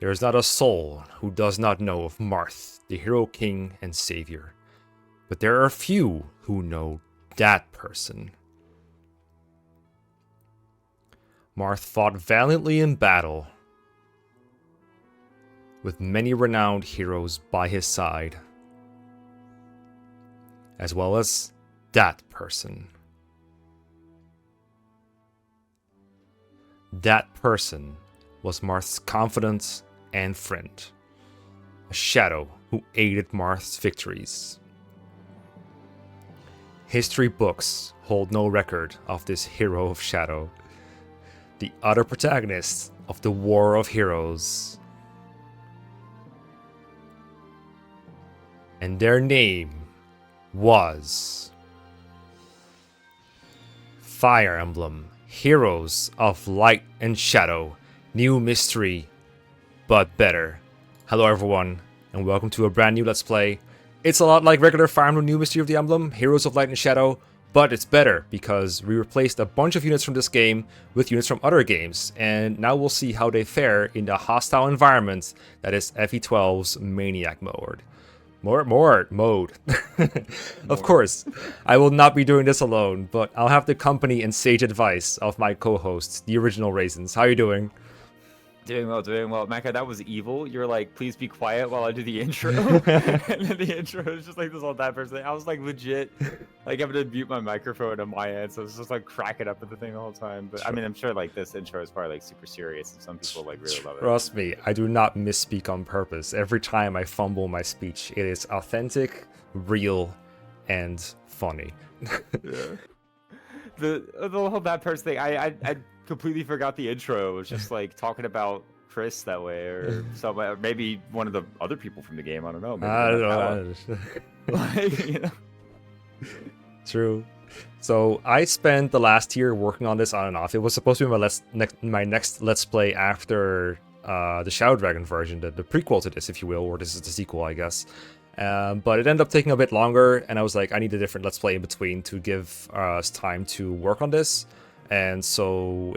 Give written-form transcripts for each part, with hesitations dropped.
There is not a soul who does not know of Marth, the hero king and savior. But there are few who know that person. Marth fought valiantly in battle, with many renowned heroes by his side, as well as that person. That person was Marth's confidant and friend, a shadow who aided Marth's victories. History books hold no record of this hero of shadow, the other protagonist of the War of Heroes. And their name was Fire Emblem, Heroes of Light and Shadow, New Mystery, but better. Hello everyone, and welcome to a brand new Let's Play. It's a lot like regular Fire Emblem New Mystery of the Emblem, Heroes of Light and Shadow, but it's better because we replaced a bunch of units from this game with units from other games, and now we'll see how they fare in the hostile environment that is FE12's Maniac mode. Mode. Of course, I will not be doing this alone, but I'll have the company and sage advice of my co-hosts, the original Raisins. How are you doing? Doing well. Mecca, that was evil. You're like, please be quiet while I do the intro. And then the intro is just like this whole that person. I was like legit, like having to mute my microphone on my end. So it's just like cracking up at the thing the whole time. But I mean, I'm sure like this intro is probably like super serious and some people like really love it. Trust me, I do not misspeak on purpose. Every time I fumble my speech, it is authentic, real, and funny. Yeah. The whole bad person thing, I completely forgot the intro. It was just like talking about Chris that way, or something, or maybe one of the other people from the game. I don't know. Maybe I don't know. Like, you know. True. So I spent the last year working on this on and off. It was supposed to be my next Let's Play after the Shadow Dragon version, the prequel to this, if you will, or this is the sequel, I guess. But it ended up taking a bit longer, and I was like, I need a different Let's Play in between to give us time to work on this. And so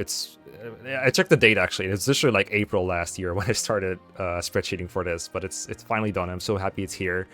I checked the date actually. It's literally like April last year when I started spreadsheeting for this, but it's finally done. I'm so happy it's here.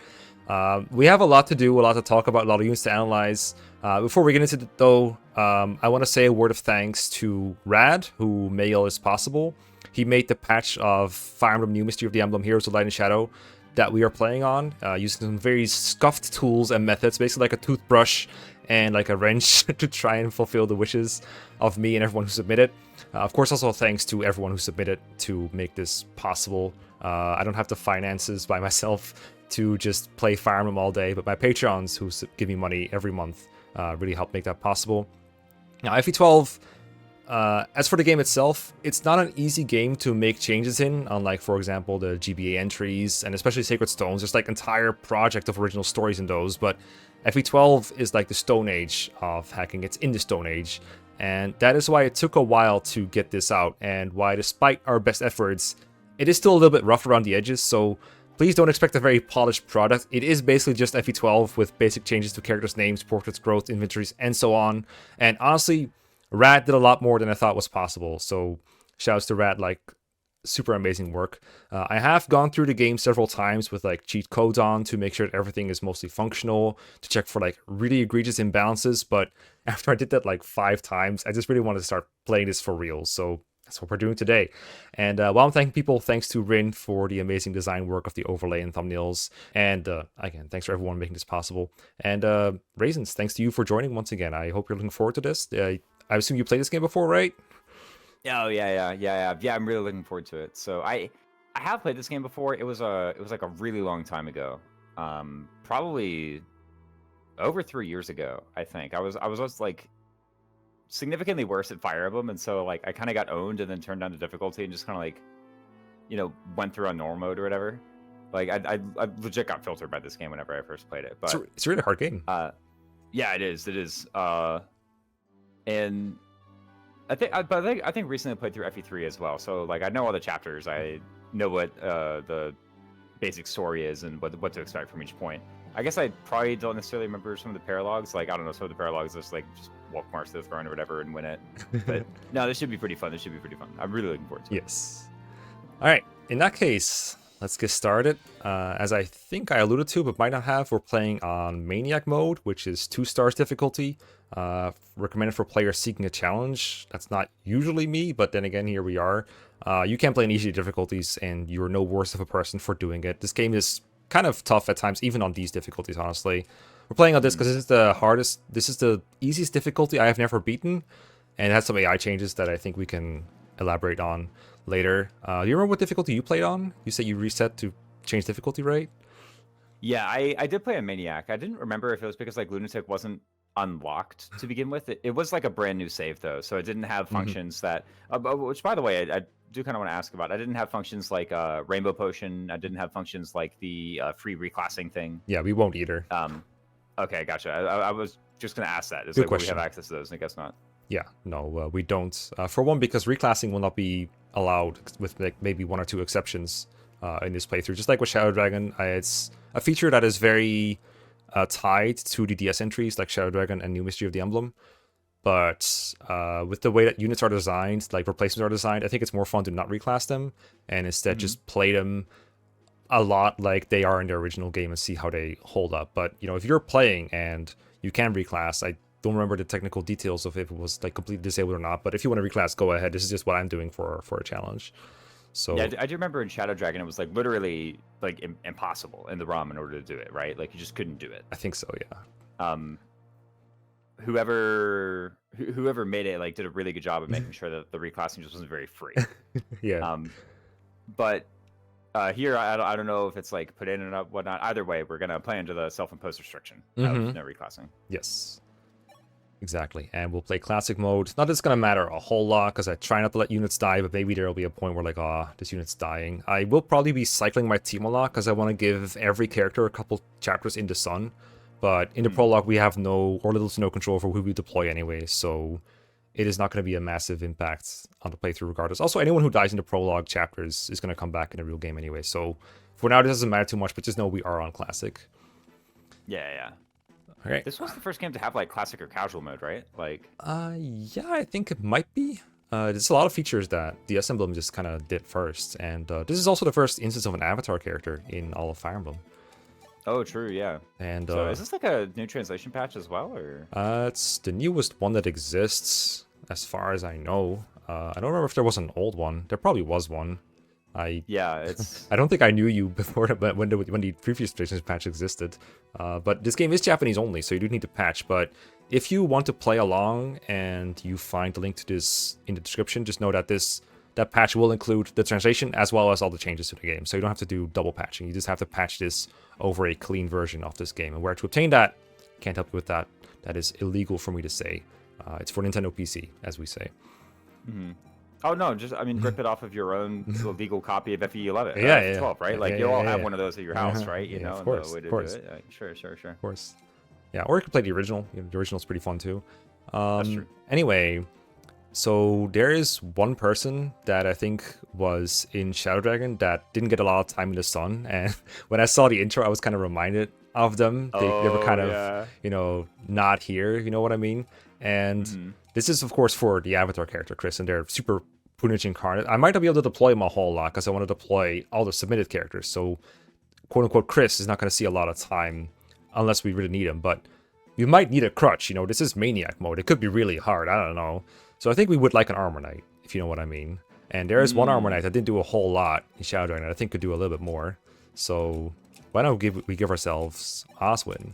We have a lot to do, a lot to talk about, a lot of units to analyze. Before we get into it though, I want to say a word of thanks to Radd, who made all this possible. He made the patch of Fire Emblem New Mystery of the Emblem Heroes of Light and Shadow that we are playing on, using some very scuffed tools and methods, basically like a toothbrush and like a wrench to try and fulfill the wishes of me and everyone who submitted. Of course, also thanks to everyone who submitted to make this possible. I don't have the finances by myself to just play Fire Emblem all day, but my Patreons who give me money every month really help make that possible. Now, FE12, as for the game itself, it's not an easy game to make changes in, unlike, for example, the GBA entries, and especially Sacred Stones. There's like entire project of original stories in those, but FE12 is like the Stone Age of hacking. It's in the Stone Age, and that is why it took a while to get this out, and why, despite our best efforts, it is still a little bit rough around the edges, so please don't expect a very polished product. It is basically just FE12 with basic changes to characters' names, portraits, growth, inventories, and so on. And honestly, Radd did a lot more than I thought was possible, so shouts to Radd, like, super amazing work. I have gone through the game several times with like cheat codes on to make sure that everything is mostly functional, to check for like really egregious imbalances, but after I did that like 5 times, I just really wanted to start playing this for real, so that's what we're doing today. And while I'm thanking people, thanks to Rin for the amazing design work of the overlay and thumbnails. And again, thanks for everyone making this possible. And Raisins, thanks to you for joining once again. I hope you're looking forward to this. I assume you played this game before, right? Oh yeah. I'm really looking forward to it. So I have played this game before. It was like a really long time ago. Probably over 3 years ago, I think. I was just like significantly worse at Fire Emblem, and so like I kind of got owned and then turned down the difficulty and just kind of like, you know, went through on normal mode or whatever. Like I legit got filtered by this game whenever I first played it. But it's a really hard game. Yeah, it is. And I think recently I played through FE3 as well. So like I know all the chapters. I know what the basic story is and what to expect from each point. I guess I probably don't necessarily remember some of the paralogs. Like, I don't know, some of the paralogs just like just walk Mars to the throne or whatever and win it. But no, this should be pretty fun. I'm really looking forward to it. Yes. All right. in that case, let's get started. As I think I alluded to, but might not have, we're playing on Maniac mode, which is 2 stars difficulty. Recommended for players seeking a challenge. That's not usually me, but then again, here we are. You can play in easy difficulties, and you're no worse of a person for doing it. This game is kind of tough at times, even on these difficulties, honestly. We're playing on this because this is the hardest, this is the easiest difficulty I have never beaten, and it has some AI changes that I think we can elaborate on later. Do you remember what difficulty you played on? You said you reset to change difficulty, right? Yeah, I did play a Maniac. I didn't remember if it was because like Lunatic wasn't unlocked to begin with. It was like a brand new save though, so it didn't have functions that. Which, by the way, I do kind of want to ask about. I didn't have functions like Rainbow Potion. I didn't have functions like the free reclassing thing. Yeah, we won't either. Okay, gotcha. I was just gonna ask that. Is Good like will we question. have access to those? I guess not. Yeah, no, we don't. For one, because reclassing will not be allowed, with like maybe 1 or 2 exceptions in this playthrough. Just like with Shadow Dragon, it's a feature that is very tied to the DS entries, like Shadow Dragon and New Mystery of the Emblem. But with the way that units are designed, like replacements are designed, I think it's more fun to not reclass them and instead just play them a lot like they are in the original game and see how they hold up. But you know, if you're playing and you can reclass, I don't remember the technical details of if it was like completely disabled or not, but if you want to reclass, go ahead. This is just what I'm doing for a challenge. So Yeah, I do remember in Shadow Dragon, it was like literally like impossible in the ROM in order to do it. Right, like you just couldn't do it. I think so, yeah. Whoever made it like did a really good job of making sure that the reclassing just wasn't very free. Yeah. But here I don't know if it's like put in and whatnot. Either way, we're gonna play under the self-imposed restriction of no reclassing. Yes. Exactly. And we'll play classic mode. Not that it's gonna matter a whole lot, because I try not to let units die, but maybe there'll be a point where like, this unit's dying. I will probably be cycling my team a lot, because I want to give every character a couple chapters in the sun. But in the prologue, we have no or little to no control for who we deploy anyway, so it is not going to be a massive impact on the playthrough regardless. Also, anyone who dies in the prologue chapters is going to come back in the real game anyway, so for now, this doesn't matter too much, but just know we are on classic. Yeah. All right. This was the first game to have like classic or casual mode, right? Like. Yeah, I think it might be. There's a lot of features that DS Emblem just kind of did first, and this is also the first instance of an avatar character in all of Fire Emblem. Oh, true, yeah. And so is this like a new translation patch as well, or? It's the newest one that exists, as far as I know. I don't remember if there was an old one. There probably was one. Yeah, it's. I don't think I knew you before, but when the previous translation patch existed. But this game is Japanese only, so you do need to patch. But if you want to play along and you find the link to this in the description, just know that that patch will include the translation as well as all the changes to the game. So you don't have to do double patching. You just have to patch this over a clean version of this game. And where to obtain that, can't help you with that. That is illegal for me to say. It's for Nintendo PC, as we say. Oh no, just rip it off of your own legal copy of FE11. Yeah. 12, right? Yeah, like yeah, you'll all yeah, have yeah. one of those at your house, right? You know, of course, the way to of course. do it. Sure. Of course. Yeah, or you can play the original. You know, the original's pretty fun too. That's true. Anyway, so there is one person that I think was in Shadow Dragon that didn't get a lot of time in the sun, and when I saw the intro, I was kind of reminded of them. They were kind of, not here, you know what I mean? And this is, of course, for the Avatar character, Chris, and they're super Punich incarnate. I might not be able to deploy him a whole lot, because I want to deploy all the submitted characters, so quote-unquote Chris is not going to see a lot of time unless we really need him, but you might need a crutch, this is Maniac mode. It could be really hard, I don't know. So I think we would like an Armor Knight, if you know what I mean. And there is one Armor Knight that didn't do a whole lot in Shadow Dragon that I think could do a little bit more. So why don't we give ourselves Oswin?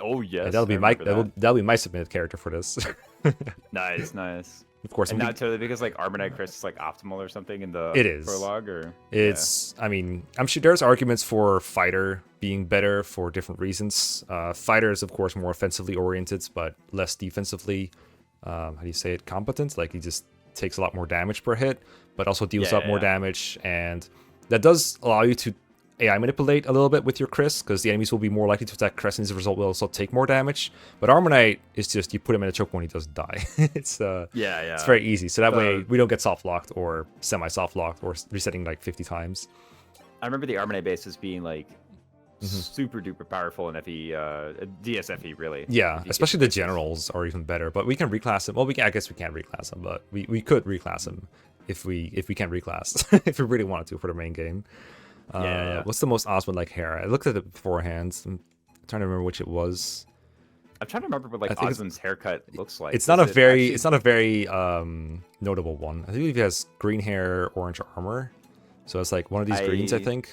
Oh yes, and that'll be my submitted character for this. Nice. Of course, and not totally because like Armor Knight Chris is like optimal or something in the prologue, or it's. I mean, I'm sure there's arguments for Fighter being better for different reasons. Fighter is of course more offensively oriented, but less defensively. How do you say it? Competent. Like he just takes a lot more damage per hit, but also deals up more damage, and that does allow you to AI manipulate a little bit with your Chris, because the enemies will be more likely to attack Chris, and as a result will also take more damage. But Armor Knight is just you put him in a choke when he doesn't die. It's it's very easy. So that way we don't get soft locked or semi soft locked or resetting like 50 times. I remember the Armor Knight bases being like super duper powerful in FE, DSFE really. Yeah, especially the generals are even better. But we can reclass him. Well, I guess we can't reclass him, but we could reclass him if we can't reclass, if we really wanted to for the main game. Yeah. What's the most Osmond-like hair? I looked at it beforehand. I'm trying to remember which it was. I'm trying to remember what like Osmond's haircut looks like. It's not a very notable one. I think he has green hair, orange armor. So it's like one of these greens, I think.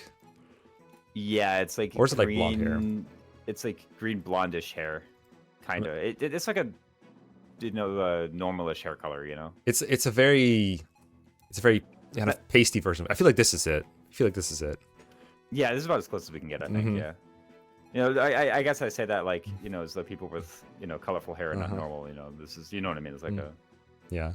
Yeah, it's like or is it like blonde hair? It's like green blondish hair, kind of. It's like a normalish hair color, you know. It's a very kind of pasty version. I feel like this is it. Yeah, this is about as close as we can get, I think. Yeah. You know, I guess I say that like, you know, as the people with, you know, colorful hair and not normal, you know, this is, you know what I mean? It's like a... Yeah.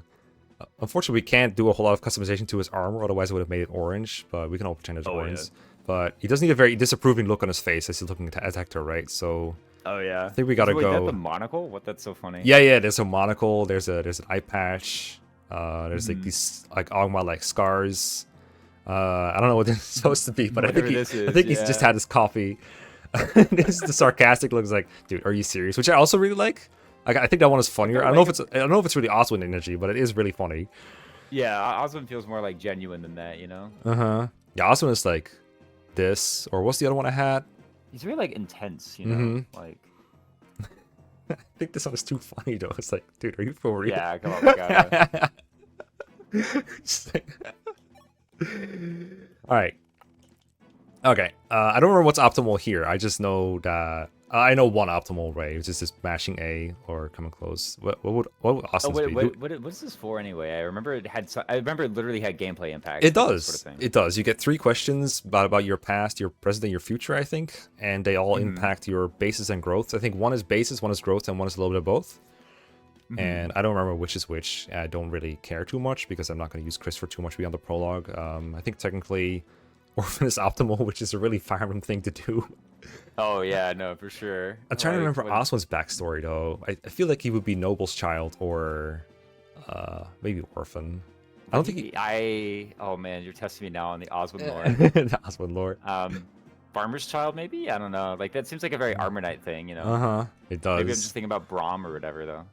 Unfortunately, we can't do a whole lot of customization to his armor, otherwise it would have made it orange, but we can all pretend it's orange. Yeah. But he does need a very disapproving look on his face as he's looking at Hector, right? So... Oh, yeah. I think we gotta go... Is that the monocle? What? That's so funny. Yeah, there's a monocle, there's an eye patch, there's like these like Ogma like scars. I don't know what they're supposed to be, but I think he's just had his coffee. This is the sarcastic looks like, dude, are you serious? Which I also really like. I think that one is funnier. I don't know if it's really Oswin energy, but it is really funny. Yeah, Oswin feels more like genuine than that, you know. Yeah, Oswin is like this, or what's the other one I had? He's really like intense, you know. Like, I think this one is too funny though. It's like, dude, are you for real? Yeah, come on, we gotta... All right. Okay. I don't remember what's optimal here. I just know that I know one optimal way, which is just mashing A or coming close. What would Austin's be? What is this for anyway? I remember it literally had gameplay impact. It does. Sort of it does. You get 3 questions about your past, your present, and your future, I think, and they all impact your basis and growth. I think one is basis, one is growth, and one is a little bit of both. And I don't remember which is which. I don't really care too much because I'm not going to use Chris for too much beyond the prologue. I think technically Orphan is optimal, which is a really Fire Emblem thing to do. Oh yeah, no, for sure. I'm trying to remember Oswin's backstory though. I feel like he would be Noble's child or maybe Orphan. I don't think oh man, you're testing me now on the Oswin lore. The Oswin lore. Farmer's child, maybe? I don't know. Like that seems like a very Armor Knight thing, you know? It does. Maybe I'm just thinking about Braum or whatever though.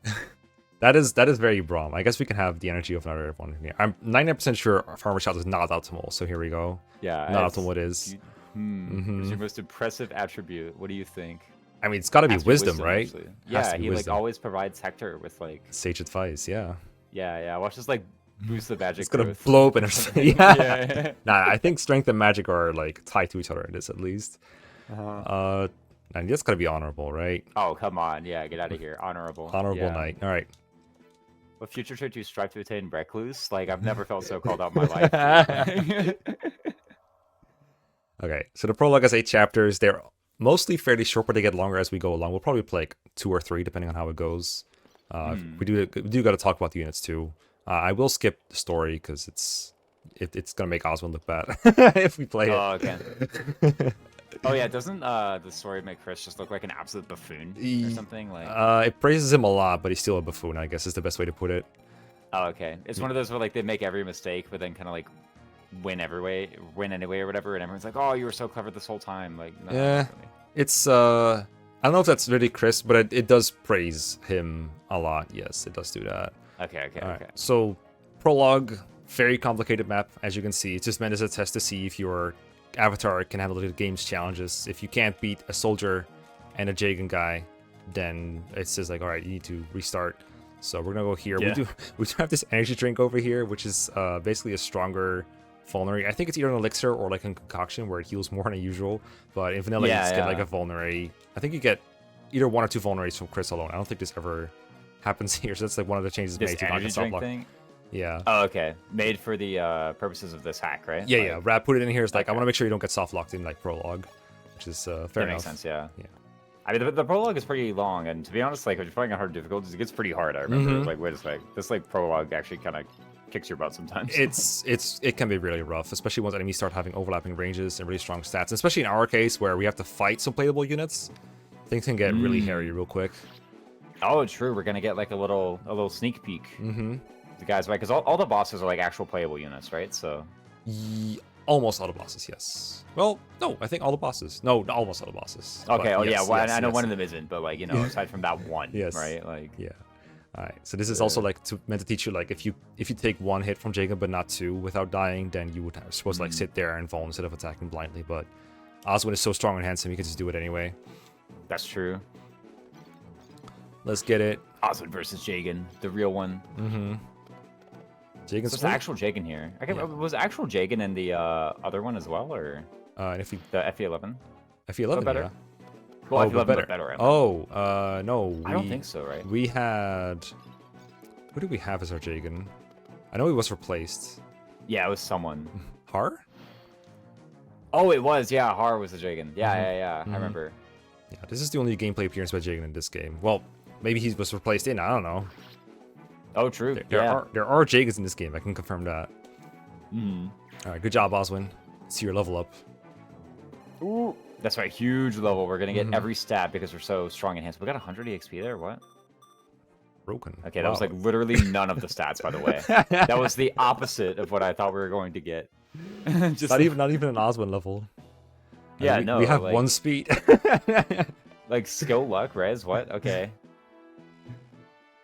That is very Braum. I guess we can have the energy of another one here. I'm 99% sure Farmer's child is not optimal, so here we go. Yeah. Not optimal it is. What's your most impressive attribute? What do you think? I mean, it's got to be wisdom, right? Yeah, he like always provides Hector with like sage advice. Yeah. Yeah. Watch this like boost the magic. It's gonna blow up and everything. Yeah. Nah, I think strength and magic are like tied to each other in this at least. And that's gotta be honorable, right? Oh come on, yeah, get out of here. Honorable knight. All right. What future trait do you strive to attain? Recluse? Like I've never felt so called out in my life. Okay, so the prologue has 8 chapters. They're mostly fairly short, but they get longer as we go along. We'll probably play like 2 or 3 depending on how it goes. We do got to talk about the units too. I will skip the story because it's gonna make Oswald look bad if we play it. Oh, okay. Oh yeah, doesn't the story make Chris just look like an absolute buffoon or something? Like it praises him a lot, but he's still a buffoon, I guess is the best way to put it. Oh, okay. It's one of those where like they make every mistake, but then kind of like win anyway or whatever, and everyone's like, "Oh, you were so clever this whole time." Like, no, yeah, it's I don't know if that's really Chris, but it does praise him a lot. Yes, it does do that. Okay. So, prologue, very complicated map, as you can see. It's just meant as a test to see if your avatar can handle the game's challenges. If you can't beat a soldier and a Jagan guy, then it's just like, all right, you need to restart. So we're gonna go here. Yeah. We do have this energy drink over here, which is basically a stronger vulnerary. I think it's either an elixir or like a concoction where it heals more than usual. But in vanilla, you just get like a vulnerary. I think you get either 1 or 2 vulneraries from Chris alone. I don't think this ever happens here. So that's like one of the changes this made to energy drink thing. Yeah. Oh, okay. Made for the purposes of this hack, right? Yeah, yeah. Radd put it in here. It's like, I want to make sure you don't get soft locked in like prologue, which is fair enough. That makes sense, yeah. I mean, the prologue is pretty long, and to be honest, like, if you're playing on hard difficulties, it gets pretty hard. I remember, like, wait a sec, this like prologue actually kind of kicks your butt sometimes. It can be really rough, especially once enemies start having overlapping ranges and really strong stats. And especially in our case, where we have to fight some playable units, things can get really hairy real quick. Oh, true. We're gonna get like a little sneak peek. The guys, right? Because all the bosses are like actual playable units, right? So. Almost all the bosses, yes. Well, no, I think all the bosses. No, almost all the bosses. Okay, I know one of them isn't, but like, you know, aside from that one, right? Like, yeah. Alright, so this is also like meant to teach you like if you take one hit from Jacob but not two without dying, then you would have supposed to like sit there and fall instead of attacking blindly. But Oswin is so strong and handsome, he can just do it anyway. That's true. Let's get it. Oswin versus Jagan, the real one. Mm-hmm. Jagan's There's actual Jagan here. Was actual Jagan in the other one as well, or if we the FE11? FE11 better? yeah. Well, but FE11 better. Right? No. I don't think so, right? We had. Who did we have as our Jagan? I know he was replaced. Yeah, it was someone. Har? Oh, it was. Yeah, Har was the Jagan. Yeah. I remember. Yeah, this is the only gameplay appearance by Jagan in this game. Well, maybe he was replaced in. I don't know. Oh, true. There are Jagans in this game. I can confirm that. Mm. All right, good job, Oswin. See your level up. Ooh. That's right, huge level. We're gonna get every stat because we're so strong and handsome. We got 100 EXP there. What? Broken. Okay, that was like literally none of the stats, by the way. That was the opposite of what I thought we were going to get. Just not even an Oswin level. Yeah, we have like, one speed. like skill, luck, res. What? Okay.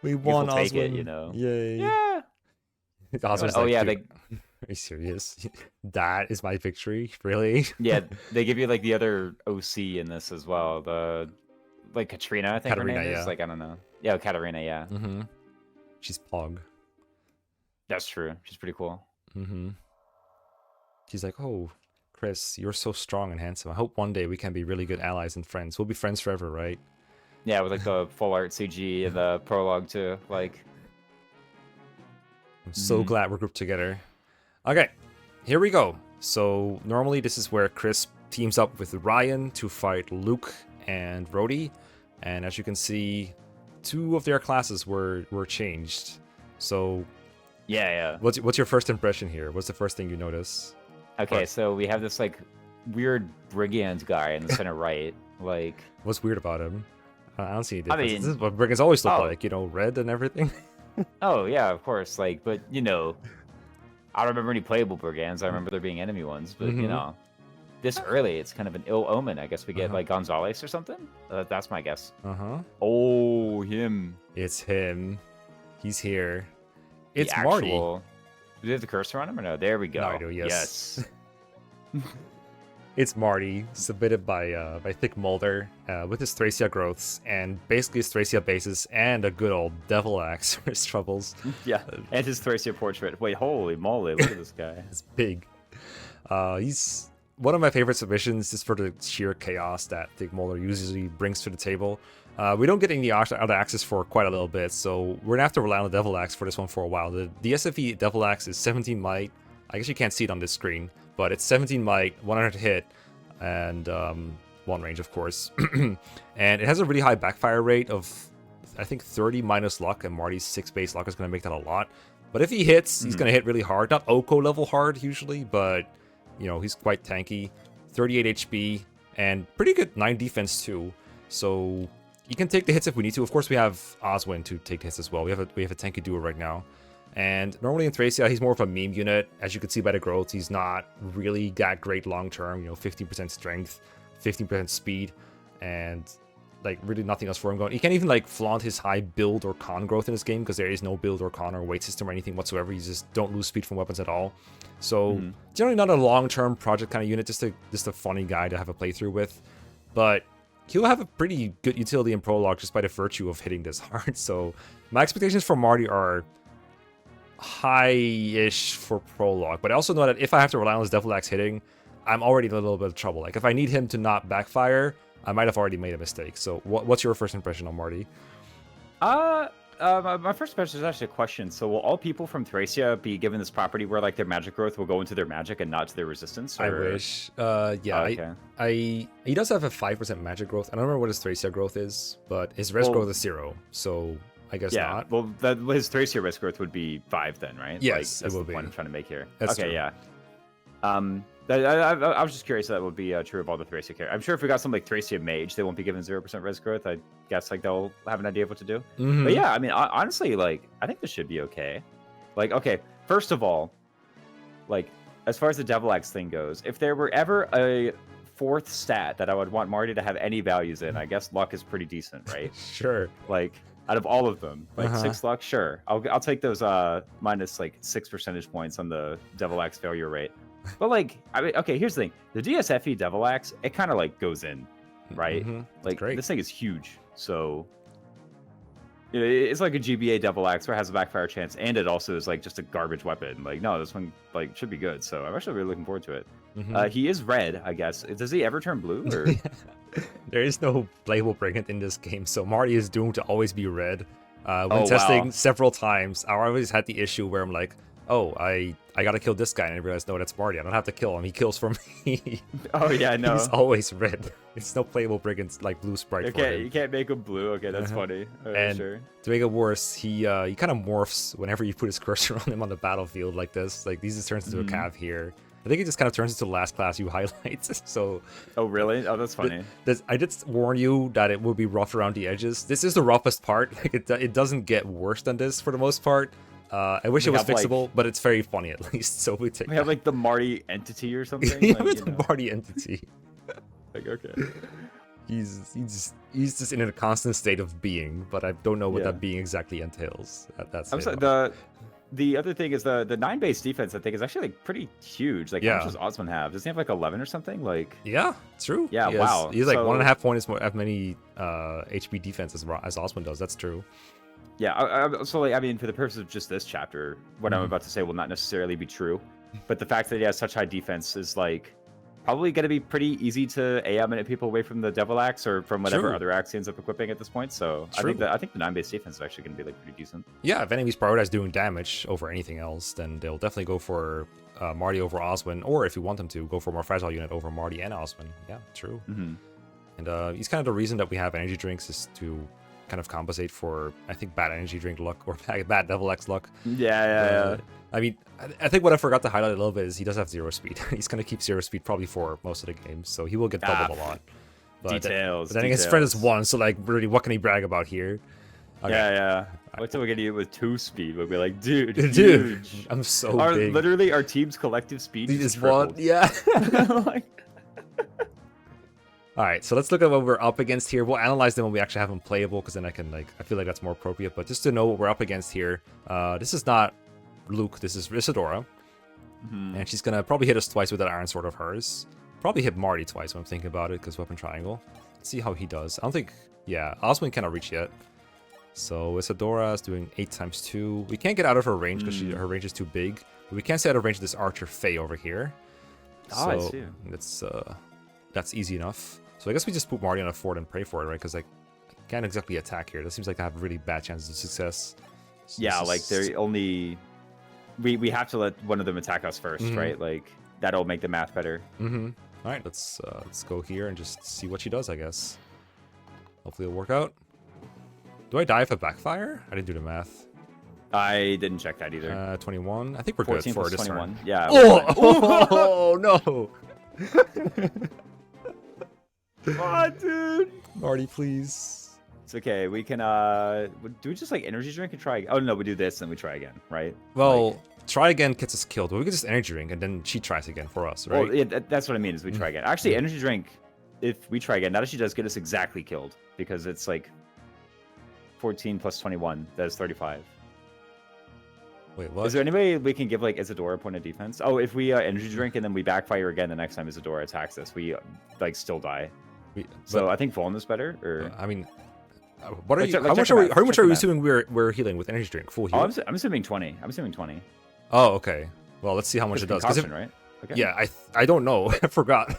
We won, Oswin. Take it, you know. Yay. Yeah. Oswin's oh like, yeah, are you serious? That is my victory? Really? Yeah, they give you like the other OC in this as well. The like Katrina, I think her name is. Like I don't know. Yeah, Katarina. Yeah. Mm-hmm. She's Pog. That's true. She's pretty cool. Mm-hmm. She's like, oh, Chris, you're so strong and handsome. I hope one day we can be really good allies and friends. We'll be friends forever, right? Yeah, with like the full art CG and the prologue too. Like, I'm so glad we're grouped together. Okay, here we go. So normally this is where Chris teams up with Ryan to fight Luke and Rhodey, and as you can see, two of their classes were changed. So yeah. What's your first impression here? What's the first thing you notice? Okay, so we have this like weird brigand guy in the center right. Like, what's weird about him? I don't see any difference. I mean, this is what brigands always look like, you know, red and everything. Oh yeah, of course. Like, but you know, I don't remember any playable brigands. I remember there being enemy ones, but you know, this early, it's kind of an ill omen. I guess we get like Gonzalez or something. That's my guess. Oh, him. It's him. He's here. It's Marty. Marty. Do they have the cursor on him or no? There we go. No, I do, Yes. It's Marty, submitted by Thick Mulder, with his Thracia growths, and basically his Thracia bases, and a good old Devil Axe for his troubles. Yeah, and his Thracia portrait. Wait, holy moly, look at this guy. It's big. He's one of my favorite submissions, just for the sheer chaos that Thick Mulder usually brings to the table. We don't get any other axes for quite a little bit, so we're gonna have to rely on the Devil Axe for this one for a while. The SFE Devil Axe is 17 might. I guess you can't see it on this screen, but it's 17 might, 100 hit, and 1 range, of course. And it has a really high backfire rate of, I think, 30 minus luck, and Marty's 6 base luck is going to make that a lot. But if he hits, he's going to hit really hard. Not Oko level hard, usually, but, you know, he's quite tanky. 38 HP, and pretty good 9 defense, too. So you can take the hits if we need to. Of course, we have Oswin to take the hits as well. We have a tanky duo right now. And normally in Thracia, he's more of a meme unit. As you can see by the growth, he's not really that great long-term. You know, 15% strength, 15% speed, and like really nothing else for him going. He can't even like flaunt his high build or con growth in this game because there is no build or con or weight system or anything whatsoever. You just don't lose speed from weapons at all. So generally not a long-term project kind of unit, just a funny guy to have a playthrough with. But he'll have a pretty good utility in Prologue just by the virtue of hitting this hard. So my expectations for Marty are high-ish for Prologue, but I also know that if I have to rely on his Devil Axe hitting, I'm already in a little bit of trouble. Like if I need him to not backfire, I might have already made a mistake. So what's your first impression on Marty? My first impression is actually a question. So will all people from Thracia be given this property where like their magic growth will go into their magic and not to their resistance? Or... I wish. Yeah. Okay. He does have a 5% magic growth. I don't remember what his Thracia growth is, but his res growth is 0. So I guess not. Well, his Thracia res growth would be 5 then, right? Yes, like, that's it will the be. point I'm trying to make here. That's okay, true. yeah. I was just curious if that would be true of all the Thracia characters. I'm sure if we got some like Thracia mage, they won't be given 0% res growth. I guess like they'll have an idea of what to do. But yeah, I mean, honestly, like I think this should be okay. Like, okay, first of all, like as far as the Devil Axe thing goes, if there were ever a 4th stat that I would want Marty to have any values in, I guess luck is pretty decent, right? Sure. Like out of all of them. Like Uh-huh. 6 luck, sure. I'll take those minus like 6 percentage points on the Devil Axe failure rate. But like, I mean, okay, here's the thing: the DSFE Devil Axe, it kind of like goes in, right? Like Great. this thing is huge, so it's like a GBA Devil Axe where it has a backfire chance, and it also is like just a garbage weapon. Like, no, this one like should be good. So I'm actually really looking forward to it. He is red, I guess. Does he ever turn blue? Or There is no playable brigand in this game, so Marty is doomed to always be red. When Oh, testing wow. several times, I always had the issue where I'm like, oh, I gotta kill this guy, and I realized, no, that's Marty. I don't have to kill him. He kills for me. Oh yeah, no. He's always red. It's no playable brigand like blue sprite for Okay, him. you can't make him blue. Okay, that's funny. And Sure. to make it worse, he kind of morphs whenever you put his cursor on him on the battlefield like this. Like, these just turns into a cav here. I think it just kind of turns into the last class you highlight. So Oh really? Oh, that's funny. I did warn you that it will be rough around the edges. This is the roughest part. Like, it doesn't get worse than this for the most part. I wish it We was have, like- fixable, but it's very funny at least. So we take We have like the Marty entity or something. yeah, like, with you the know. Marty entity. Like, okay. He's just in a constant state of being, but I don't know what Yeah. that being exactly entails. That's I'm it. sorry, the other thing is the 9 base defense. I think is actually like pretty huge. Like, how Yeah. much does Osman have? Does he have like 11 or something? Like, Yeah, true. Yeah, He has- wow. He's like So- 1.5 points more as many HP defense as Osman does. That's true. yeah. So like, I mean, for the purpose of just this chapter, what I'm about to say will not necessarily be true, but the fact that he has such high defense is like probably going to be pretty easy to AI minute people away from the Devil Axe or from whatever True. other axe he ends up equipping at this point. So I think True. I think the 9 base defense is actually going to be like pretty decent. Yeah, if enemies prioritize doing damage over anything else, then they'll definitely go for Marty over Osman, or if you want them to, go for a more fragile unit over Marty and Osman. Yeah, true. And he's kind of the reason that we have energy drinks is to kind of compensate for, I think, bad energy drink luck or bad Devil X luck. Yeah. I mean, I think what I forgot to highlight a little bit is he does have 0 speed. He's going to keep 0 speed probably for most of the game, so he will get bubbled a lot. But Details. But then again, his friend is 1, so like, really, what can he brag about here? Okay. Yeah. Wait till we get you with 2 speed. We'll be like, dude, Dude, huge. I'm so big. Literally, our team's collective speed He just just won. tripled. Yeah. Like, All right, so let's look at what we're up against here. We'll analyze them when we actually have them playable, because then I feel like that's more appropriate. But just to know what we're up against here, this is not Luke. This is Isadora, and she's gonna probably hit us twice with that iron sword of hers. Probably hit Marty twice when I'm thinking about it, because weapon triangle. Let's see how he does. I don't think, yeah, Oswin cannot reach yet. So Isadora is doing 8 times 2. We can't get out of her range because her range is too big. But we can't stay out of range of this archer Faye over here. Oh, I So see. that's easy enough. So I guess we just put Marty on a fort and pray for it, right? Because I can't exactly attack here. That seems like I have really bad chances of success. So Yeah, this like is- they're only. We have to let one of them attack us 1st, right? Like that'll make the math better. All right, let's go here and just see what she does, I guess. Hopefully it'll work out. Do I die if I backfire? I didn't do the math. I didn't check that either. 21. I think we're 14 good for plus this 21. turn. Yeah. Oh no! What, dude? Marty, please. It's okay. We can. Do we just like energy drink and try? Oh no, we do this and we try again, right? Well, try again gets us killed. But we could just energy drink and then she tries again for us, right? Well, yeah, that's what I mean. Is we try again. Actually, energy drink. If we try again, that actually does get us exactly killed because it's like 14 plus 21. That is 35. Wait, what? Is there any way we can give like Isadora a point of defense? Oh, if we energy drink and then we backfire again the next time Isadora attacks us, we like still die. So I think Vuln is better. Or I mean, what are Like, you? check- How like, much check are the we? math, How much check are the we math. assuming we're healing with energy drink? Full heal. oh, I'm assuming 20. I'm assuming 20. Oh, okay. Well, let's see how much it does. 'Cause Concoction, right? Okay. Yeah, I don't know. I forgot.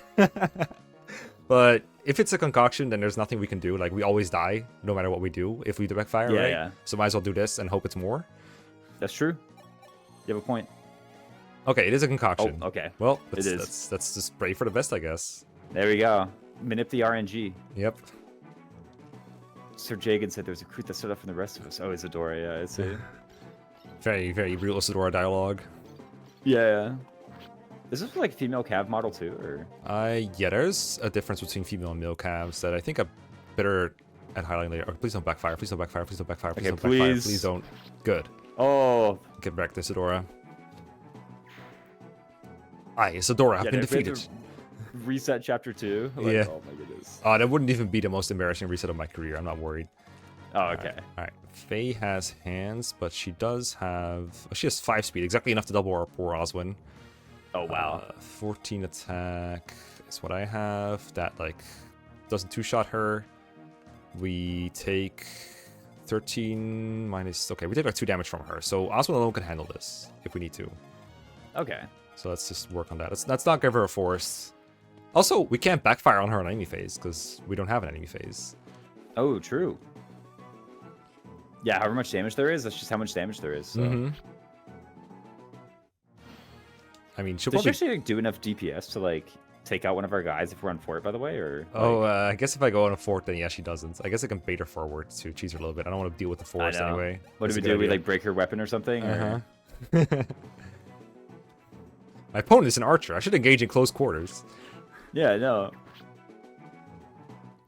But if it's a concoction, then there's nothing we can do. Like, we always die, no matter what we do, if we do backfire, Yeah, right? yeah. So might as well do this and hope it's more. That's true. You have a point. Okay, it is a concoction. Oh, okay. Well, It is. let's just pray for the best, I guess. There we go. Manip the RNG. Yep. Sir Jagan said there was a crew that stood up from the rest of us. Oh, Isadora, yeah, it's a... Very, very real Isadora dialogue. Yeah. Is this like a female cav model too, or? Yeah, there's a difference between female and male calves that I think I'm better at highlighting later. Oh, please don't backfire. Please don't backfire. Please don't backfire. Please Okay, don't backfire. please. Please don't. Good. Oh, Get back to Isadora. Aye, Isadora, I've yeah, been if we had defeated. to Reset chapter 2. Like, Yeah. Oh my goodness. That wouldn't even be the most embarrassing reset of my career. I'm not worried. Oh, okay. All right. Faye has hands, but she does have. She has 5 speed, exactly enough to double our poor Oswin. Oh, wow. 14 attack is what I have. That like doesn't 2-shot her. We take 13 minus. Okay, we take like 2 damage from her. So Oswin alone can handle this if we need to. Okay. So let's just work on that. Let's not give her a force. Also, we can't backfire on her on enemy phase because we don't have an enemy phase. Oh, true. Yeah, however much damage there is, that's just how much damage there is. So. I mean, she'll Does she probably actually like, do enough DPS to like take out one of our guys if we're on fort, by the way, or? Oh, like... I guess if I go on a fort, then yeah, she doesn't. I guess I can bait her forward to cheese her a little bit. I don't want to deal with the forest anyway. What do we do? We like break her weapon or something? Or... My opponent is an archer. I should engage in close quarters. Yeah, no.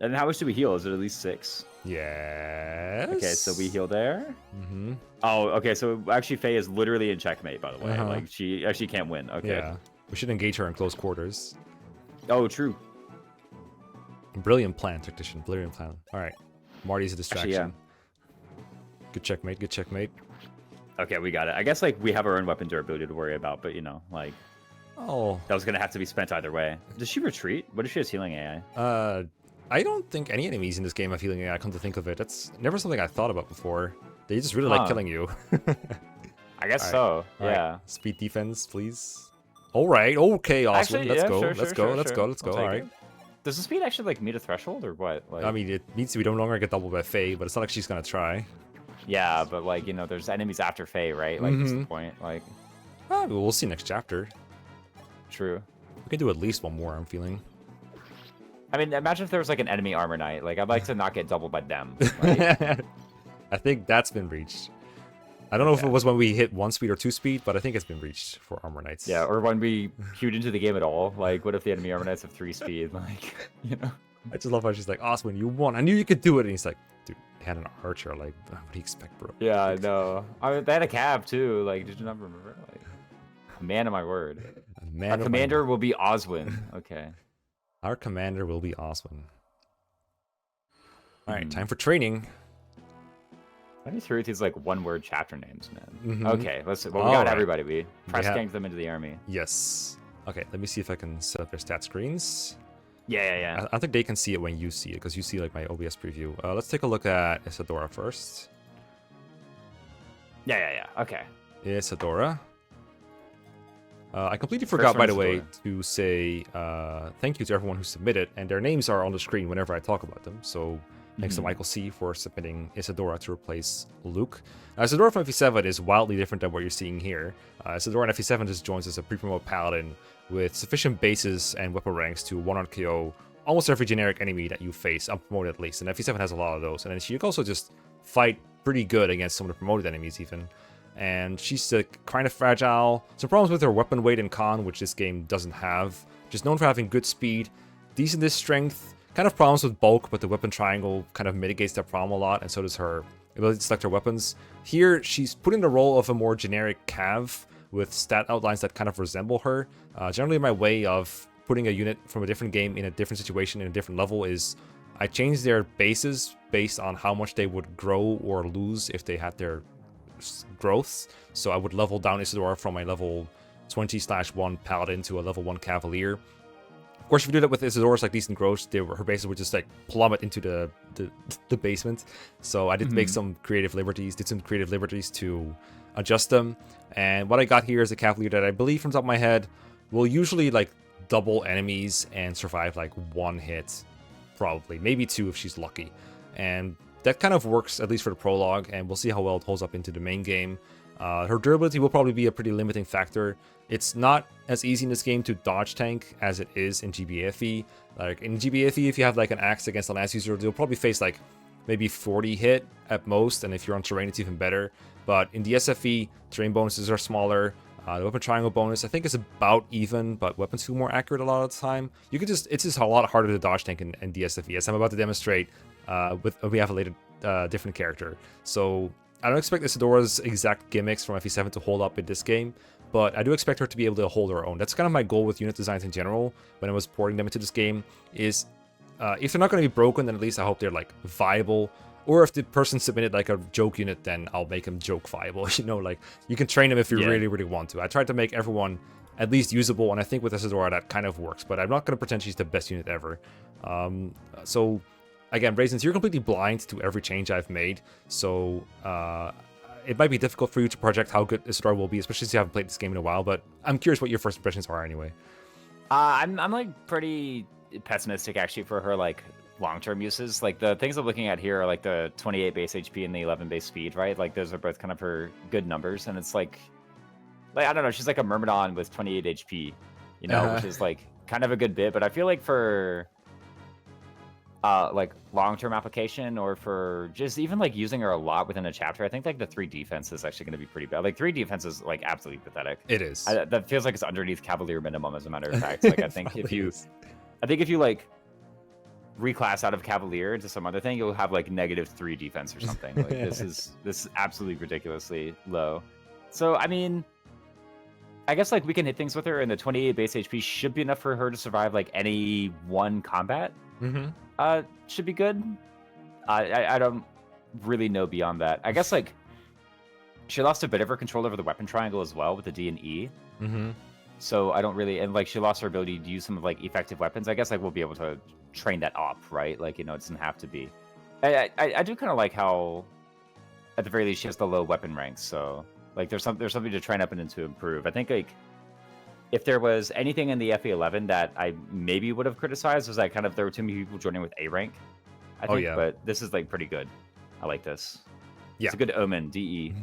And how much do we heal? Is it at least 6? Yes. Okay, so we heal there. Mm-hmm. Oh, okay. So actually, Faye is literally in checkmate. By the way, like she actually can't win. Okay. Yeah, we should engage her in close quarters. Oh, true. Brilliant plan, tactician. Brilliant plan. All right, Marty's a distraction. Actually, yeah. Good checkmate. Good checkmate. Okay, we got it. I guess like we have our own weapon durability to worry about, but you know, like. Oh. That was gonna have to be spent either way. Does she retreat? What if she has healing AI? I don't think any enemies in this game have healing AI, come to think of it. That's never something I thought about before. They just really like killing you. I guess so, yeah. Right. Speed defense, please. Alright, okay, awesome. Actually, let's yeah, go. sure, Let's sure, go, let's sure. go, let's go. Alright. Does the speed actually like meet a threshold or what? Like... I mean, it means we don't longer get doubled by Faye, but it's not like she's gonna try. Yeah, but like, you know, there's enemies after Faye, right? Like, that's the point. Like, We'll see next chapter. True. We can do at least one more, I'm feeling. I mean, imagine if there was like an enemy armor knight. Like, I'd like to not get doubled by them. Like... I think that's been reached. I don't know if it was when we hit 1 speed or 2 speed, but I think it's been reached for armor knights. Yeah, or when we queued into the game at all. Like, what if the enemy armor knights have 3 speed? Like, you know. I just love how she's like, Oswin, you won. I knew you could do it. And he's like, dude, they had an archer. Like, what do you expect, bro? Yeah, I know. I mean, they had a cab too. Like, did you not remember? Like, man of my word. Our commander will be Oswin. Okay. Our commander will be Oswin. All right, time for training. Let me through these like one-word chapter names, man. Okay, let's. Well, we got everybody. We press gank them into the army. Yes. Okay, let me see if I can set up their stat screens. Yeah. I think they can see it when you see it, because you see like my OBS preview. Let's take a look at Isadora first. Yeah. Okay. Isadora. I completely forgot, by the way, to say thank you to everyone who submitted, and their names are on the screen whenever I talk about them. So thanks to Michael C for submitting Isadora to replace Luke. Isadora from FE7 is wildly different than what you're seeing here. Isadora in FE7 just joins as a pre-promote paladin with sufficient bases and weapon ranks to 1-on KO almost every generic enemy that you face, unpromoted at least. And FE7 has a lot of those. And then she can also just fight pretty good against some of the promoted enemies even. And she's kind of fragile. Some problems with her weapon weight and con, which this game doesn't have. She's known for having good speed, decent strength, kind of problems with bulk, but the weapon triangle kind of mitigates that problem a lot, and so does her ability to select her weapons. Here, she's put in the role of a more generic cav with stat outlines that kind of resemble her. Generally, my way of putting a unit from a different game in a different situation in a different level is I change their bases based on how much they would grow or lose if they had their growths. So I would level down Isadora from my level 20/1 paladin to a level 1 cavalier. Of course, if you do that with Isadora's like decent growth, her bases would just like plummet into the basement. So I did make some creative liberties, to adjust them. And what I got here is a cavalier that I believe from the top of my head will usually like double enemies and survive like 1 hit, probably, maybe 2 if she's lucky. And that kind of works, at least for the prologue, and we'll see how well it holds up into the main game. Her durability will probably be a pretty limiting factor. It's not as easy in this game to dodge tank as it is in GBFE. Like in GBFE, if you have like an axe against a lance user, you'll probably face like maybe 40 hit at most, and if you're on terrain, it's even better. But in the SFE, terrain bonuses are smaller. The weapon triangle bonus, I think, is about even, but weapons feel more accurate a lot of the time. It's just a lot harder to dodge tank in DSFE, as I'm about to demonstrate. We have a later different character. So I don't expect Isadora's exact gimmicks from FE7 to hold up in this game, but I do expect her to be able to hold her own. That's kind of my goal with unit designs in general when I was porting them into this game, is if they're not going to be broken, then at least I hope they're like viable Or if the person submitted like a joke unit, then I'll make him joke viable. Like you can train them if you really, really want to. I tried to make everyone at least usable, and I think with Isadora that kind of works, but I'm not going to pretend she's the best unit ever. So again, Raisins, you're completely blind to every change I've made, so it might be difficult for you to project how good Isadora will be, especially since you haven't played this game in a while, but I'm curious what your first impressions are anyway. I'm like pretty pessimistic actually for her like long-term uses. Like the things I'm looking at here are like the 28 base HP and the 11 base speed, right? Like those are both kind of her good numbers, and it's like I don't know, she's like a Myrmidon with 28 HP, which is like kind of a good bit. But I feel like for like long-term application, or for just even like using her a lot within a chapter, I think like the 3 defense is actually going to be pretty bad. Like 3 defense is like absolutely pathetic. It is. That feels like it's underneath Cavalier minimum, as a matter of fact. Like I think if you like reclass out of Cavalier into some other thing, you'll have like -3 defense or something. Like this is absolutely ridiculously low. So I mean, I guess like we can hit things with her, and the 28 base HP should be enough for her to survive like any one combat. Should be good. I don't really know beyond that. I guess like she lost a bit of her control over the weapon triangle as well with the D and E. So I don't really, and like she lost her ability to use some of like effective weapons. I guess like we'll be able to train that up, right? Like it doesn't have to be. I do kind of like how, at the very least, she has the low weapon ranks. So like there's something to train up and to improve. I think like if there was anything in the FE11 that I maybe would have criticized, was that kind of there were too many people joining with A rank. I think, but this is like pretty good. I like this. Yeah, it's a good omen. DE.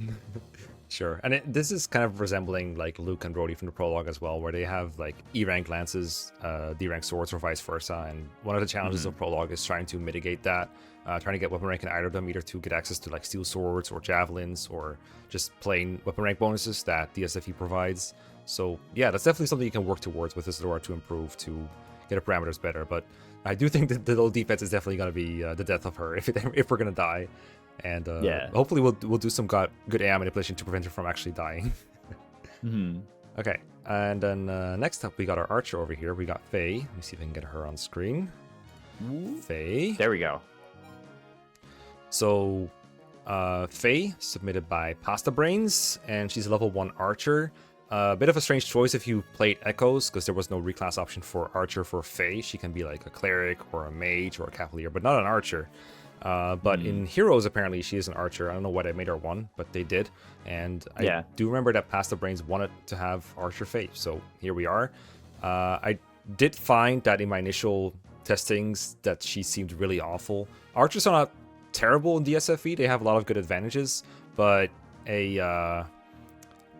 Sure, and this is kind of resembling like Luke and Brody from the Prologue as well, where they have like E rank lances, D rank swords, or vice versa. And one of the challenges of Prologue is trying to mitigate that, trying to get weapon rank in either of them, either to get access to like steel swords or javelins, or just plain weapon rank bonuses that DSFE provides. So yeah, that's definitely something you can work towards with Isadora to improve, to get her parameters better. But I do think that the low defense is definitely going to be the death of her if we're going to die. And hopefully we'll do some good AI manipulation to prevent her from actually dying. Okay, and then next up we got our archer over here. We got Faye. Let me see if I can get her on screen. Faye. There we go. So Faye, submitted by Pasta Brains, and she's a level 1 archer. A bit of a strange choice if you played Echoes, because there was no reclass option for archer for Faye. She can be like a cleric or a mage or a cavalier, but not an archer. But in Heroes, apparently, she is an archer. I don't know why they made her one, but they did. And I do remember that Pasta Brains wanted to have Archer Faye, so here we are. I did find that in my initial testings that she seemed really awful. Archers are not terrible in DSFE. They have a lot of good advantages, but a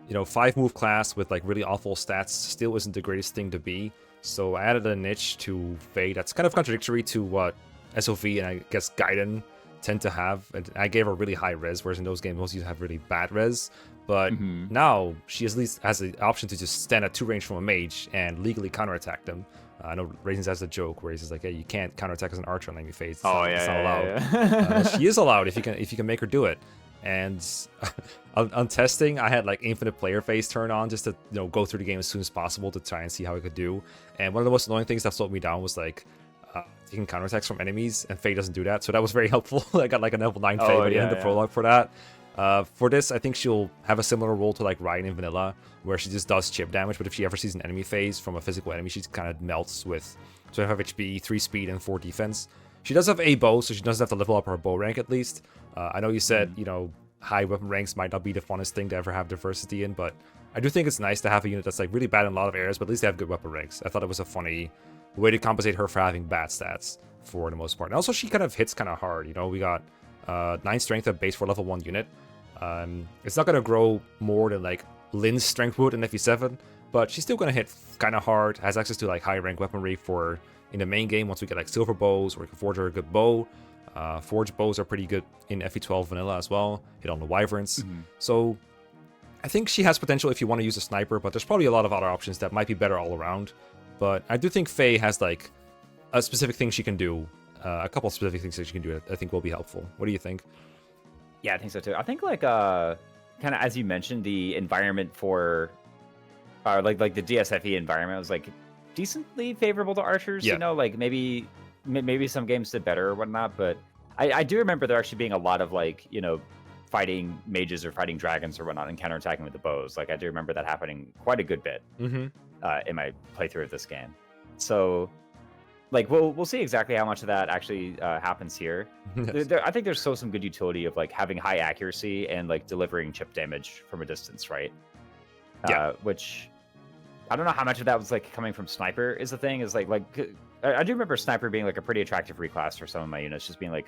5-move class with like really awful stats still isn't the greatest thing to be. So I added a niche to Faye that's kind of contradictory to what SOV and I guess Gaiden tend to have. And I gave her really high res, whereas in those games most of you have really bad res. But now she at least has the option to just stand at 2 range from a mage and legally counterattack them. I know Raisins has a joke where he's like, "Hey, you can't counterattack as an archer on enemy phase. It's not allowed." She is allowed if you can make her do it. And on testing, I had like infinite player phase turn on just to go through the game as soon as possible to try and see how I could do. And one of the most annoying things that slowed me down was like taking counterattacks from enemies, and Faye doesn't do that, so that was very helpful. I got like a level 9 Faye by the end of the Prologue for that. For this, I think she'll have a similar role to like Ryan in Vanilla, where she just does chip damage, but if she ever sees an enemy phase from a physical enemy, she kind of melts with 25 HP, 3 speed, and 4 defense. She does have a bow, so she doesn't have to level up her bow rank at least. I know you said, high weapon ranks might not be the funnest thing to ever have diversity in, but I do think it's nice to have a unit that's like really bad in a lot of areas, but at least they have good weapon ranks. I thought it was a funny way to compensate her for having bad stats for the most part. And also she kind of hits kind of hard. We got 9 strength at base for level 1 unit. It's not going to grow more than like Lynn's strength would in FE7, but she's still going to hit kind of hard, has access to like high rank weaponry for in the main game once we get like silver bows, or we can forge her a good bow. Forged bows are pretty good in FE12 vanilla as well, hit on the wyverns. So I think she has potential if you want to use a sniper, but there's probably a lot of other options that might be better all around. But I do think Faye has like a specific thing she can do, a couple of specific things that she can do I think will be helpful. What do you think? Yeah, I think so too. I think like kind of as you mentioned, the environment for like the DSFE environment was like decently favorable to archers. Yeah. Like maybe some games did better or whatnot, but I do remember there actually being a lot of like, fighting mages or fighting dragons or whatnot and counterattacking with the bows. Like I do remember that happening quite a good bit Mm-hmm. in my playthrough of this game. So, like, we'll see exactly how much of that actually happens here. Yes. I think there's still some good utility of like having high accuracy and like delivering chip damage from a distance, right? Yeah. Which I don't know how much of that was like coming from sniper is the thing. Is like I do remember sniper being like a pretty attractive reclass for some of my units, just being like,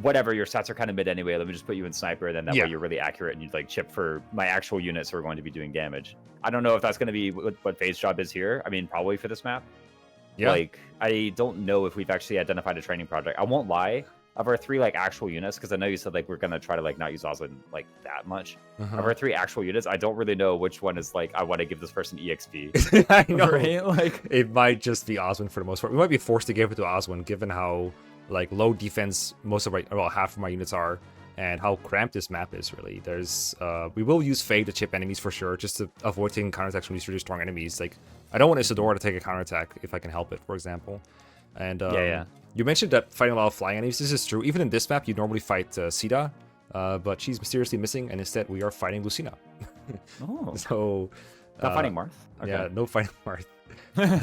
whatever, your stats are kind of mid anyway, let me just put you in sniper, then that way you're really accurate and you'd like chip for my actual units who are going to be doing damage. I don't know if that's going to be what Faye's job is here. I mean, probably for this map. Yeah. Like, I don't know if we've actually identified a training project. I won't lie, of our 3 like actual units, because I know you said like we're gonna try to like not use Oswin like that much. Uh-huh. Of our 3 actual units, I don't really know which one is like I want to give this person EXP. I know. Right? Like, it might just be Oswin for the most part. We might be forced to give it to Oswin, given how like low defense half of my units are, and how cramped this map is. Really, there's we will use Faye to chip enemies for sure, just to avoid taking counterattacks from these really strong enemies. Like I don't want Isadora to take a counterattack if I can help it, for example. And you mentioned that fighting a lot of flying enemies. This is true. Even in this map, you normally fight Sita, but she's mysteriously missing, and instead we are fighting Lucina. oh, So not fighting Marth. Okay. Yeah, no fighting Marth.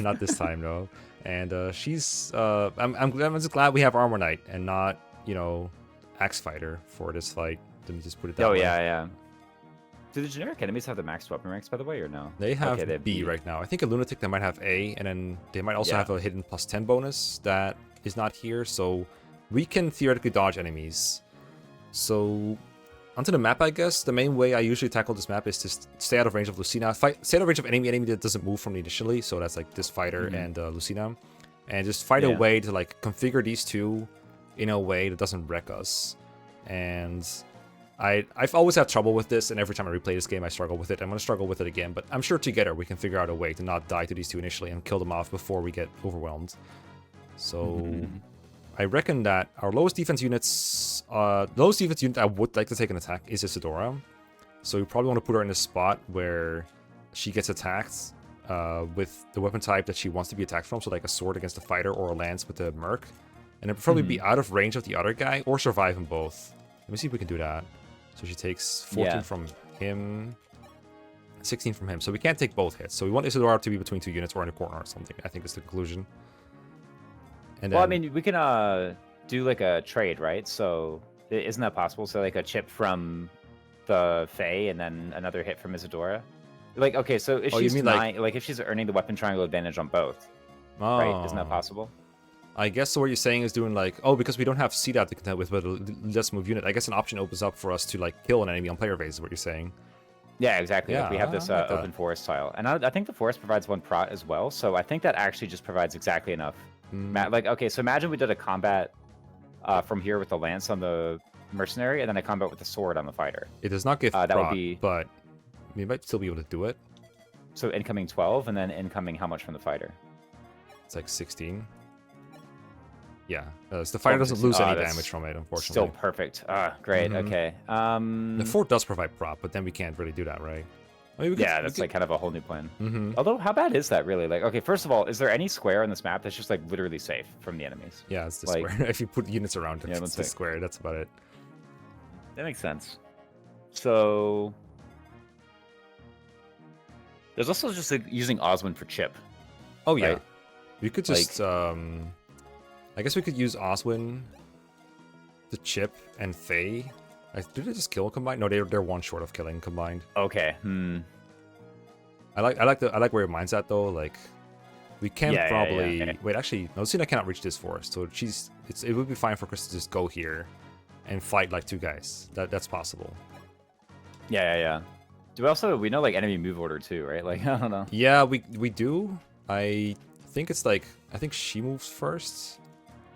Not this time, though. And she's I'm just glad we have Armor Knight and not, Axe Fighter for this fight. Let me just put it that way. Yeah. Do the generic enemies have the max weapon ranks, by the way, or no? They have Okay, they B right now. I think a Lunatic, they might have A, and then they might also have a hidden +10 bonus that is not here, so we can theoretically dodge enemies. So onto the map, I guess. The main way I usually tackle this map is to stay out of range of Lucina. Stay out of range of enemy that doesn't move from me initially, so that's like this fighter and Lucina. And just fight a way to like configure these two in a way that doesn't wreck us. And I've always had trouble with this, and every time I replay this game I struggle with it. I'm going to struggle with it again, but I'm sure together we can figure out a way to not die to these two initially and kill them off before we get overwhelmed. So I reckon that our lowest defense unit I would like to take an attack is Isadora. So we probably want to put her in a spot where she gets attacked with the weapon type that she wants to be attacked from, so like a sword against a fighter or a lance with a merc. And then probably be out of range of the other guy or survive them both. Let me see if we can do that. So she takes 14 from him, 16 from him. So we can't take both hits. So we want Isadora to be between 2 units or in a corner or something. I think that's the conclusion. And well, I mean, we can do like a trade, right? So isn't that possible? So like a chip from the Fae and then another hit from Isadora? Like, okay, so if she's like if she's earning the weapon triangle advantage on both, right? Isn't that possible? I guess so what you're saying is doing like, because we don't have Sita to contend with, but let's move unit. I guess an option opens up for us to like kill an enemy on player phase is what you're saying. Yeah, exactly. Yeah, like we have this open forest tile. And I think the forest provides 1 prot as well. So I think that actually just provides exactly enough. Like, okay, so imagine we did a combat from here with the lance on the mercenary, and then a combat with the sword on the fighter. It does not give that prot, would be... but we might still be able to do it. So incoming 12, and then incoming how much from the fighter? It's like 16. Yeah, so the fighter doesn't lose any damage from it, unfortunately. Still perfect. Great, okay. The fort does provide prop, but then we can't really do that, right? I mean, that's like kind of a whole new plan. Although, how bad is that really? Like, okay, first of all, is there any square on this map that's just like literally safe from the enemies? Yeah, it's the square. If you put units around it, it's the square. That's about it. That makes sense. So there's also just like using Oswin for chip. Oh yeah, right? We could just I guess we could use Oswin, the chip, and Faye. Did they just kill combined? No, they're 1 short of killing combined. Okay. I like where your mind's at though. Like, we can probably wait. Actually, no, Cena cannot reach this forest, so it would be fine for Chris to just go here and fight like 2 guys. That's possible. Yeah. We know like enemy move order too, right? Like, I don't know. Yeah, we do. I think she moves first.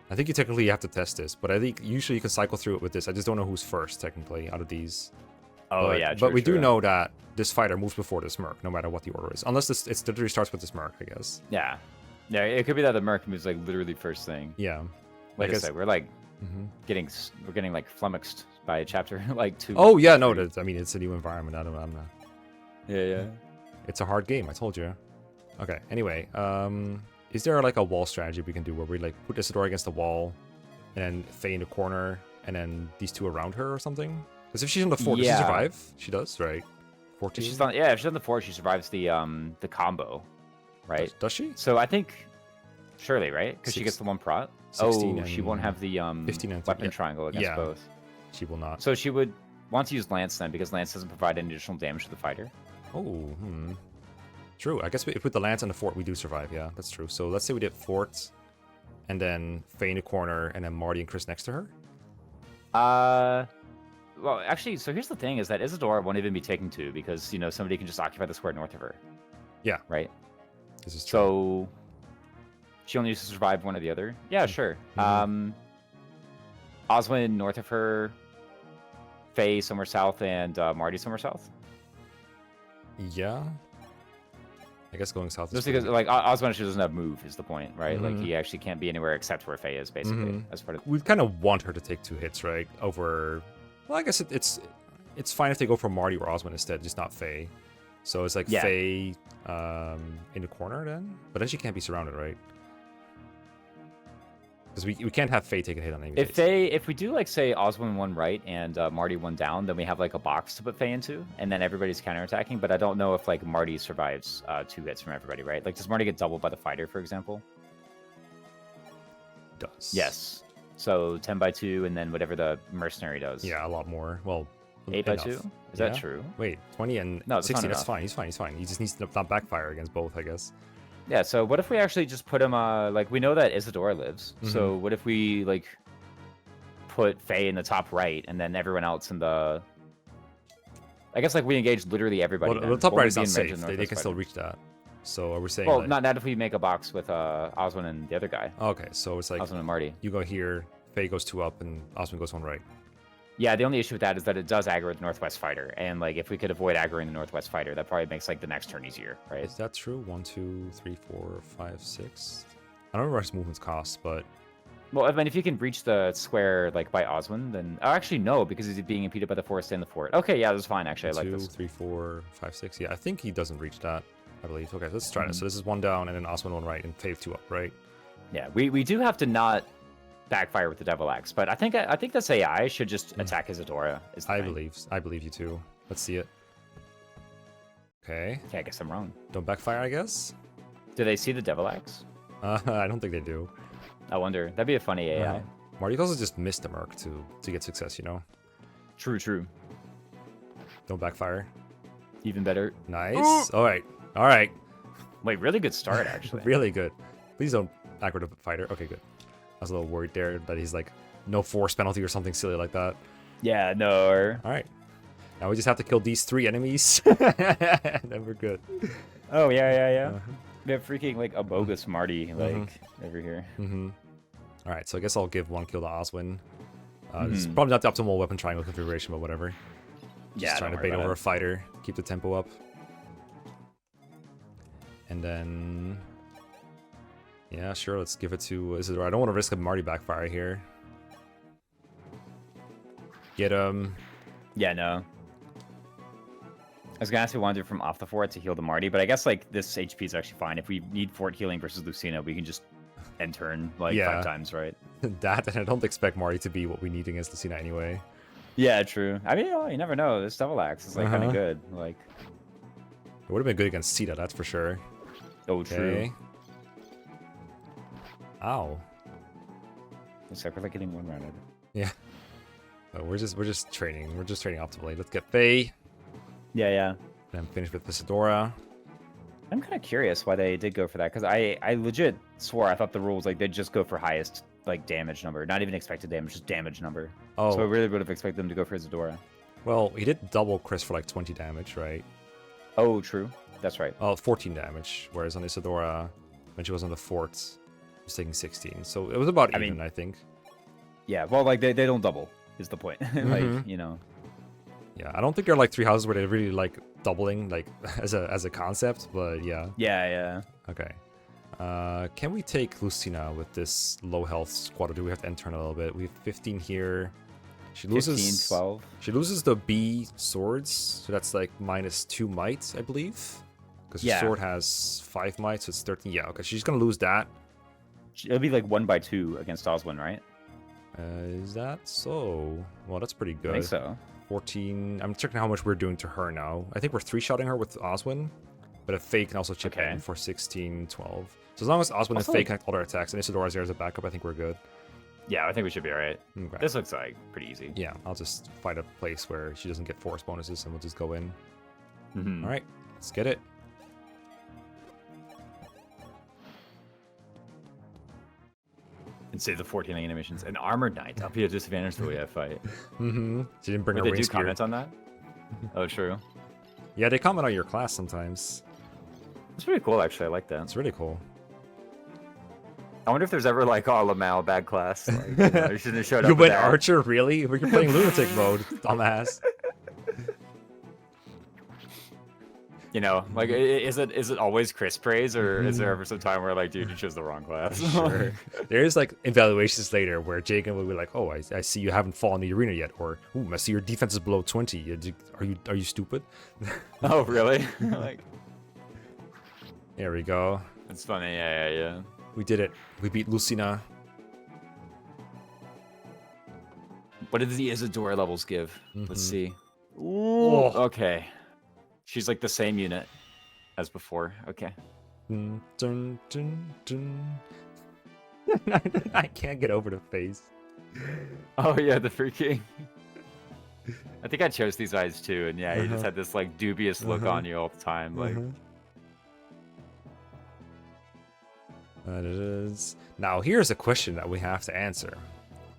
I think you technically have to test this, but I think usually you can cycle through it with this. I just don't know who's first, technically, out of these. But we do know that this fighter moves before this merc, no matter what the order is. Unless it literally starts with this merc, I guess. Yeah, it could be that the merc moves like literally first thing. Yeah. Like I said, we're like getting like flummoxed by chapter like 2. Oh yeah, no, I mean it's a new environment. I'm not. Yeah. It's a hard game. I told you. Okay. Anyway, is there like a wall strategy we can do where we like put Isadora against the wall and then Faye in the corner, and then these two around her or something. Because if she's on the fort, does she Yeah. survive? She does, right? 14. If she's on the fort, she survives the combo, right? Does she? So I think surely, right? Because she gets the one prot. 16 Oh, she won't have the 15 and weapon yeah. triangle against Yeah. both. She will not. So she would want to use Lance then, because Lance doesn't provide any additional damage to the fighter. Oh, True. I guess if we put the lance on the fort, we do survive. Yeah, that's true. So let's say we did fort, and then Faye in the corner, and then Marty and Chris next to her. Well, actually, so here's the thing: is that Isadora won't even be taken to, because somebody can just occupy the square north of her. Yeah. Right. This is true. So she only needs to survive one or the other. Yeah, sure. Oswin north of her, Faye somewhere south, and Marty somewhere south. Yeah. I guess going south. Just is because, pretty- like, Oswin actually doesn't have move is the point, right? Like, he actually can't be anywhere except where Faye is, basically, as part of. we kind of want her to take 2 hits, right? Over. Well, I guess it's fine if they go for Marty or Osmond instead, just not Faye. So it's like Yeah. Faye in the corner then, but then she can't be surrounded, right? Because we can't have Faye take a hit on any. If we do, like, say Oswin one right and Marty one down, then we have like a box to put Faye into, and then everybody's counterattacking. But I don't know if like Marty survives 2 hits from everybody, right? Like, does Marty get doubled by the fighter, for example? Does. Yes. So 10 by 2, and then whatever the mercenary does. Yeah, a lot more. Well, 8 by enough. 2. Is Yeah. that true? Wait, 20 and No, that's not 60. That's enough. fine. He's fine. He just needs to not backfire against both, I guess. Yeah. So what if we actually just put him? Like, we know that Isadora lives. So what if we like put Faye in the top right, and then everyone else in the. I guess like we engage literally everybody. Well, then. the top Only right is the not Invention safe. They Northwest can still Fighter. reach that. So are we saying? Well, like, not if we make a box with Oswin and the other guy. Okay, so it's like Oswin and Marty. you go here, Faye goes 2 up, and Osmond goes 1 right. Yeah, the only issue with that is that it does aggro the Northwest Fighter, and like if we could avoid aggroing the Northwest Fighter, that probably makes like the next turn easier, right? Is that true? 1, 2, 3, 4, 5, 6. I don't remember his movements cost, but Well, I mean, if you can reach the square like by Oswin, then actually no, because he's being impeded by the forest and the fort. Okay, yeah, that's fine. Actually, I like 2, this. 3, 4, 5, 6. Yeah, I think he doesn't reach that. I believe. Okay, let's try this. So this is 1 down, and then Osmond 1 right, and Faye 2 up, right? Yeah, we do have to not backfire with the Devil Axe, but I think this AI should just attack Isadora. Is the I thing. believe you too. Let's see it. Okay, Yeah, I guess I'm wrong. don't backfire, I guess. Do they see the Devil Axe? I don't think they do. I wonder. That'd be a funny AI. Marty also just missed the Merc to get success, you know. True. Don't backfire. Even better. Nice. All right. Wait, really good start actually. Really good. Please don't aggro the fighter. Okay, good. I was a little worried there that he's like no force penalty or something silly like that. Yeah, no. All right. Now we just have to kill these 3 enemies, and then we're good. Oh yeah. We have freaking like a bogus Marty like over here. All right, so I guess I'll give 1 kill to Oswin. This is probably not the optimal weapon triangle configuration, but whatever. Just trying to bait over a fighter, keep the tempo up. And then, yeah, sure, let's give it to Isadora. I don't want to risk a Marty backfire here. Get him. Yeah, no. I was gonna ask if we want to do it from off the fort to heal the Marty, but I guess like this HP is actually fine. If we need fort healing versus Lucina, we can just end turn like 5 times, right? That, and I don't expect Marty to be what we need against Lucina anyway. Yeah, true. I mean, you never know. This Devil Axe is like kind of good. Like, It would have been good against Sita, that's for sure. oh, true. Okay. Ow. Looks like we're like getting 1 round out of it. Yeah. We're just training. We're just training optimally. Let's get Faye. Yeah. Then finish with Isadora. I'm kind of curious why they did go for that, because I legit swore I thought the rules like they'd just go for highest like damage number, not even expected damage, just damage number. Oh. So I really would have expected them to go for Isadora. Well, he did double Chris for like 20 damage, right? Oh, true. That's right. Oh, 14 damage. Whereas on Isadora, when she was on the fort, she was taking 16. So it was about even, I think. Yeah, well, like they don't double is the point. Like, you know. Yeah, I don't think there are like 3 houses where they really like doubling like as a concept, but yeah. Yeah. Okay. Can we take Lucina with this low health squad, or do we have to end turn a little bit? We have 15 here. She loses 15, 12. She loses the B swords, so that's like -2 might, I believe. Because her sword has 5 might, so it's 13. Yeah, okay, she's gonna lose that. It'll be like 1 by 2 against Oswin, right? Is that so? Well, that's pretty I good. think so. 14. I'm checking how much we're doing to her now. I think we're 3-shotting her with Oswin, but a Faye can also chip in for 16, 12. So as long as Oswin and Faye connect all their attacks and Isidora's there as a backup, I think we're good. Yeah, I think we should be alright. Okay. This looks like pretty easy. Yeah, I'll just find a place where she doesn't get force bonuses and we'll just go in. All right, let's get it. And save the 14 animations. An armored knight. I'll be at disadvantage the way I fight. She didn't bring Would her they ring do spear. comments on that? Oh, true. Yeah, they comment on your class sometimes. It's pretty cool, actually. I like that. It's really cool. I wonder if there's ever like, oh, Lamal, bad class. Like, you know, you shouldn't have showed up. You with went that. Archer, really? We're playing Lunatic mode, dumbass. You know, like, is it always Chris praise, or is there ever some time where like, dude, you chose the wrong class? Sure. There's like evaluations later where Jacob will be like, "Oh, I see you haven't fallen in the arena yet," or "Ooh, I see your defense is below 20. Are you stupid?" Oh, really? Like, there we go. it's funny. Yeah. We did it. We beat Lucina. What did the Isadora levels give? Let's see. Oh. Okay. She's like the same unit as before. Okay. Dun, dun, dun, dun. I can't get over the face. Oh yeah, the freaking. I think I chose these eyes too, and yeah, you just had this like dubious look on you all the time, like. That it is. Now here's a question that we have to answer.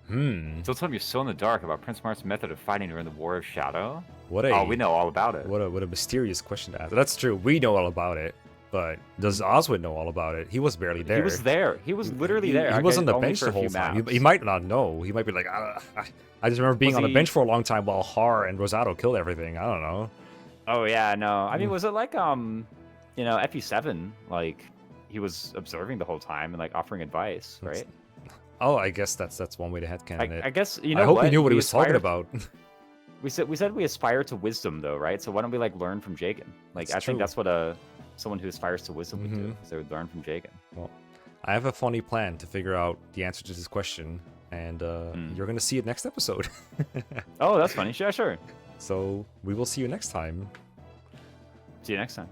So tell me you're still in the dark about Prince Marth's method of fighting during the War of Shadow? What a Oh, we know all about it. what a mysterious question to ask. That's true. We know all about it, but does Oswin know all about it? He was barely there. He was there. He was literally there. He was Okay, on the only bench for the a few whole time. He maps. might not know. He might be like, I just remember being Was on the he- bench for a long time while Har and Rosado killed everything. I don't know. Oh yeah, no. I mean, was it like FE7? Like he was observing the whole time and like offering advice, right? Oh, I guess that's one way to headcanon it. I guess you know. I hope what? he knew what he We was talking aspire- about. We said we aspire to wisdom though, right? So why don't we like learn from Jagan? Like That's I true. think that's what someone who aspires to wisdom would do. Is they would learn from Jagan. Well, I have a funny plan to figure out the answer to this question, and you're gonna see it next episode. Oh, that's funny. Yeah, sure. So we will see you next time. See you next time.